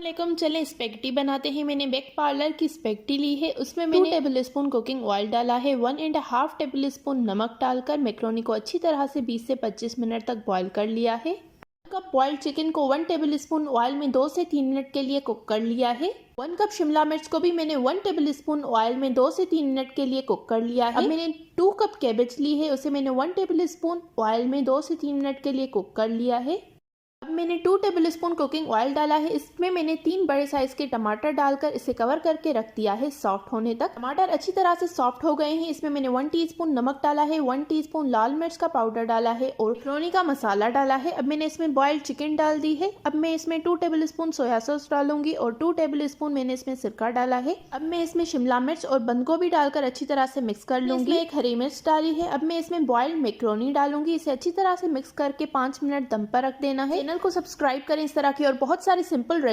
वालेकुम, चलें स्पेगेटी बनाते हैं। मैंने बेक पार्लर की स्पेगेटी ली है। उसमें मैंने 2 टेबल स्पून कुकिंग ऑयल डाला है। 1.5 टेबल स्पून नमक डालकर मैक्रोनी को अच्छी तरह से 20 से 25 मिनट तक बॉईल कर लिया है। कप बॉइल्ड चिकन को 1 टेबल स्पून ऑयल में 2 से 3 मिनट के लिए कुक कर लिया है। 1 कप शिमला मिर्च को भी मैंने 1 टेबल स्पून ऑयल में 2 से 3 मिनट के लिए कुक कर लिया है। अब मैंने 2 कप कैबेज ली है, उसे मैंने 1 टेबल स्पून ऑयल में 2 से 3 मिनट के लिए कुक कर लिया है। अब मैंने 2 टेबल स्पून कुकिंग ऑयल डाला है। इसमें मैंने 3 बड़े साइज के टमाटर डालकर इसे कवर करके रख दिया है सॉफ्ट होने तक। टमाटर अच्छी तरह से सॉफ्ट हो गए हैं। इसमें मैंने 1 टीस्पून नमक डाला है, 1 टीस्पून लाल मिर्च का पाउडर डाला है और मैक्रोनी का मसाला डाला है। अब मैंने इसमें बॉइल्ड चिकन डाल दी है। अब मैं इसमें 2 टेबल स्पून सोया सॉस डालूंगी और 2 टेबल स्पून मैंने इसमें सिरका डाला है। अब मैं इसमें शिमला मिर्च और बंद गोभी डालकर अच्छी तरह से मिक्स कर लूंगी। एक हरी मिर्च डाली है। अब मैं इसमें बॉइल्ड मैक्रोनी डालूंगी। इसे अच्छी तरह से मिक्स करके 5 मिनट दम पर रख देना है। चैनल को सब्सक्राइब करें इस तरह की और बहुत सारी सिंपल